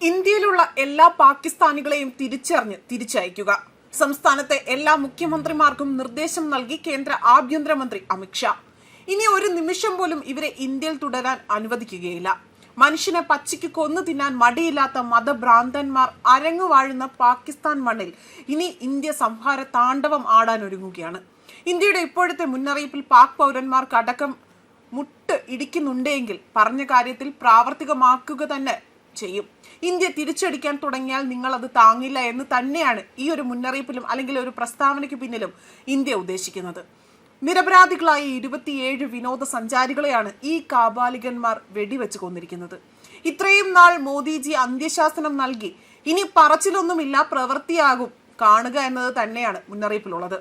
ഇന്ത്യയിലുള്ള എല്ലാ പാകിസ്ഥാനികളെയും തിരിച്ചറിഞ്ഞ് തിരിച്ചയക്കുക. സംസ്ഥാനത്തെ എല്ലാ മുഖ്യമന്ത്രിമാർക്കും നിർദ്ദേശം നൽകി കേന്ദ്ര ആഭ്യന്തരമന്ത്രി അമിത്ഷാ. ഇനി ഒരു നിമിഷം പോലും ഇവരെ ഇന്ത്യയിൽ തുടരാൻ അനുവദിക്കുകയില്ല. മനുഷ്യനെ പച്ചയ്ക്ക് കൊന്നു തിന്നാൻ മടിയില്ലാത്ത മതഭ്രാന്തന്മാർ അരങ്ങുവാഴുന്ന പാകിസ്ഥാൻ മണ്ണിൽ ഇനി ഇന്ത്യ സംഹാര താണ്ഡവം ആടാനൊരുങ്ങുകയാണ്. ഇന്ത്യയുടെ ഇപ്പോഴത്തെ മുന്നറിയിപ്പിൽ പാക് പൗരന്മാർക്കടക്കം മുട്ട് ഇടിക്കുന്നുണ്ടെങ്കിൽ പറഞ്ഞ കാര്യത്തിൽ പ്രാവർത്തികമാക്കുക തന്നെ ചെയ്യും. ഇന്ത്യ തിരിച്ചടിക്കാൻ തുടങ്ങിയാൽ നിങ്ങൾ അത് താങ്ങില്ല എന്ന് തന്നെയാണ് ഈ ഒരു മുന്നറിയിപ്പിലും അല്ലെങ്കിൽ ഒരു പ്രസ്താവനയ്ക്ക് പിന്നിലും ഇന്ത്യ ഉദ്ദേശിക്കുന്നത്. നിരപരാധികളായ 27 വിനോദസഞ്ചാരികളെയാണ് ഈ കാബാലികന്മാർ വെടിവെച്ച് കൊന്നിരിക്കുന്നത്. ഇത്രയും നാൾ മോദിജി അന്ത്യശാസനം നൽകി. ഇനി പറച്ചിലൊന്നുമില്ല, പ്രവൃത്തിയാകും കാണുക എന്നത് തന്നെയാണ് മുന്നറിയിപ്പിലുള്ളത്.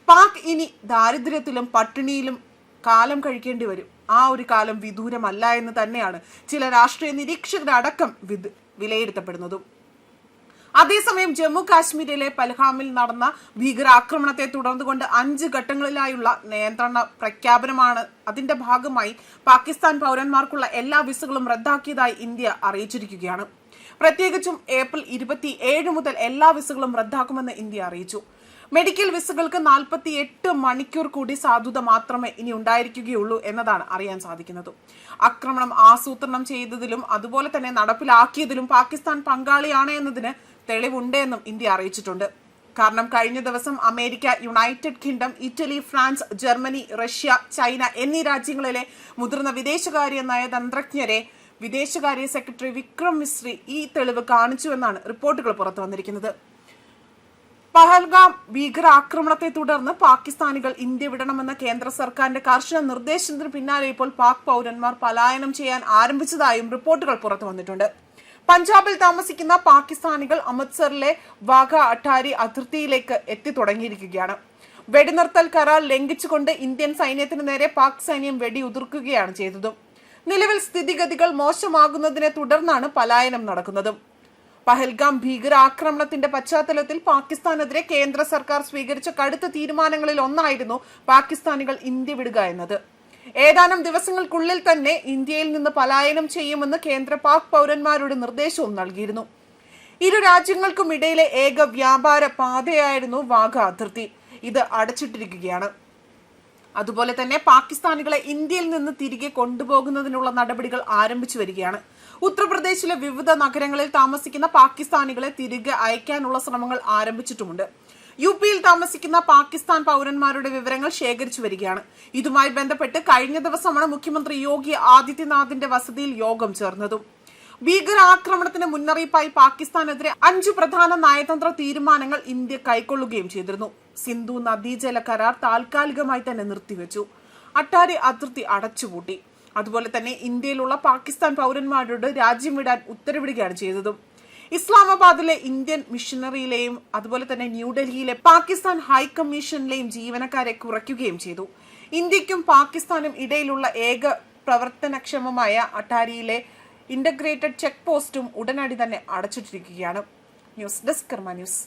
പാക് ഇനി ദാരിദ്ര്യത്തിലും പട്ടിണിയിലും കാലം കഴിക്കേണ്ടി വരും. ആ ഒരു കാലം വിദൂരമല്ല എന്ന് തന്നെയാണ് ചില രാഷ്ട്രീയ നിരീക്ഷകരടക്കം വിലയിരുത്തപ്പെടുന്നതും. അതേസമയം ജമ്മു കാശ്മീരിലെ പൽഹാമിൽ നടന്ന ഭീകരാക്രമണത്തെ തുടർന്നുകൊണ്ട് 5 ഘട്ടങ്ങളിലായുള്ള നിയന്ത്രണ പ്രഖ്യാപനമാണ്. അതിന്റെ ഭാഗമായി പാകിസ്ഥാൻ പൗരന്മാർക്കുള്ള എല്ലാ വിസകളും റദ്ദാക്കിയതായി ഇന്ത്യ അറിയിച്ചിരിക്കുകയാണ്. പ്രത്യേകിച്ചും ഏപ്രിൽ 27 മുതൽ എല്ലാ വിസകളും റദ്ദാക്കുമെന്ന് ഇന്ത്യ അറിയിച്ചു. മെഡിക്കൽ വിസകൾക്ക് 48 മണിക്കൂർ കൂടി സാധുത മാത്രമേ ഇനി ഉണ്ടായിരിക്കുകയുള്ളൂ എന്നതാണ് അറിയാൻ സാധിക്കുന്നത്. ആക്രമണം ആസൂത്രണം ചെയ്തതിലും അതുപോലെ തന്നെ നടപ്പിലാക്കിയതിലും പാകിസ്ഥാൻ പങ്കാളിയാണ് എന്നതിന് തെളിവുണ്ട് എന്നും ഇന്ത്യ അറിയിച്ചിട്ടുണ്ട്. കാരണം കഴിഞ്ഞ ദിവസം America, United kingdom, Italy, France, Germany, Russia, China എന്നീ രാജ്യങ്ങളിലെ മുതിർന്ന വിദേശകാര്യ നയതന്ത്രജ്ഞരെ വിദേശകാര്യ സെക്രട്ടറി വിക്രം മിസ്രി ഈ തെളിവ് കാണിച്ചുവെന്നാണ് റിപ്പോർട്ടുകൾ പുറത്തു വന്നിരിക്കുന്നത്. പഹൽഗാം ഭീകരാക്രമണത്തെ തുടർന്ന് പാകിസ്ഥാനികൾ ഇന്ത്യ വിടണമെന്ന കേന്ദ്ര സർക്കാരിന്റെ കർശന നിർദ്ദേശത്തിന് പിന്നാലെ ഇപ്പോൾ പാക് പൗരന്മാർ പലായനം ചെയ്യാൻ ആരംഭിച്ചതായും റിപ്പോർട്ടുകൾ പുറത്തു വന്നിട്ടുണ്ട്. പഞ്ചാബിൽ താമസിക്കുന്ന പാകിസ്ഥാനികൾ അമൃത്സറിലെ വാഘ അട്ടാരി അതിർത്തിയിലേക്ക് എത്തി തുടങ്ങിയിരിക്കുകയാണ്. വെടിനിർത്തൽ കരാർ ലംഘിച്ചുകൊണ്ട് ഇന്ത്യൻ സൈന്യത്തിന് നേരെ പാക് സൈന്യം വെടിയുതിർക്കുകയാണ് ചെയ്തതും. നിലവിൽ സ്ഥിതിഗതികൾ മോശമാകുന്നതിനെ തുടർന്നാണ് പലായനം നടക്കുന്നതും. പഹൽഗാം ഭീകരാക്രമണത്തിന്റെ പശ്ചാത്തലത്തിൽ പാകിസ്ഥാനെതിരെ കേന്ദ്ര സർക്കാർ സ്വീകരിച്ച കടുത്ത തീരുമാനങ്ങളിൽ ഒന്നായിരുന്നു പാകിസ്ഥാനികൾ ഇന്ത്യ വിടുക എന്നത്. ഏതാനും ദിവസങ്ങൾക്കുള്ളിൽ തന്നെ ഇന്ത്യയിൽ നിന്ന് പലായനം ചെയ്യുമെന്ന് കേന്ദ്ര പാക് പൗരന്മാരുടെ നിർദ്ദേശവും നൽകിയിരുന്നു. ഇരു രാജ്യങ്ങൾക്കും ഇടയിലെ ഏക വ്യാപാര പാതയായിരുന്നു വാഘ അതിർത്തി. ഇത് അടച്ചിട്ടിരിക്കുകയാണ്. അതുപോലെ തന്നെ പാകിസ്ഥാനികളെ ഇന്ത്യയിൽ നിന്ന് തിരികെ കൊണ്ടുപോകുന്നതിനുള്ള നടപടികൾ ആരംഭിച്ചു വരികയാണ്. ഉത്തർപ്രദേശിലെ വിവിധ നഗരങ്ങളിൽ താമസിക്കുന്ന പാകിസ്ഥാനികളെ തിരികെ അയക്കാനുള്ള ശ്രമങ്ങൾ ആരംഭിച്ചിട്ടുമുണ്ട്. യുപിയിൽ താമസിക്കുന്ന പാകിസ്ഥാൻ പൗരന്മാരുടെ വിവരങ്ങൾ ശേഖരിച്ചു വരികയാണ്. ഇതുമായി ബന്ധപ്പെട്ട് കഴിഞ്ഞ ദിവസമാണ് മുഖ്യമന്ത്രി യോഗി ആദിത്യനാഥിന്റെ വസതിയിൽ യോഗം ചേർന്നതും. ഭീകരാക്രമണത്തിന് മുന്നറിയിപ്പായി പാകിസ്ഥാനെതിരെ 5 പ്രധാന നയതന്ത്ര തീരുമാനങ്ങൾ ഇന്ത്യ കൈക്കൊള്ളുകയും ചെയ്തിരുന്നു. സിന്ധു നദീജല കരാർ താൽക്കാലികമായി തന്നെ നിർത്തിവെച്ചു. അട്ടാരി അതിർത്തി അടച്ചുപൂട്ടി. അതുപോലെ തന്നെ ഇന്ത്യയിലുള്ള പാകിസ്ഥാൻ പൗരന്മാരോട് രാജ്യം വിടാൻ ഉത്തരവിടുകയാണ് ചെയ്തതും. ഇസ്ലാമാബാദിലെ ഇന്ത്യൻ മിഷനറിയിലെയും അതുപോലെ തന്നെ ന്യൂഡൽഹിയിലെ പാകിസ്ഥാൻ ഹൈക്കമ്മീഷനിലെയും ജീവനക്കാരെ കുറയ്ക്കുകയും ചെയ്തു. ഇന്ത്യക്കും പാകിസ്ഥാനും ഇടയിലുള്ള ഏക പ്രവർത്തനക്ഷമമായ അട്ടാരിയിലെ ഇന്റഗ്രേറ്റഡ് ചെക്ക് പോസ്റ്റും ഉടനടി തന്നെ അടച്ചിട്ടിരിക്കുകയാണ്. ന്യൂസ് ഡെസ്ക് കർമ്മ ന്യൂസ്.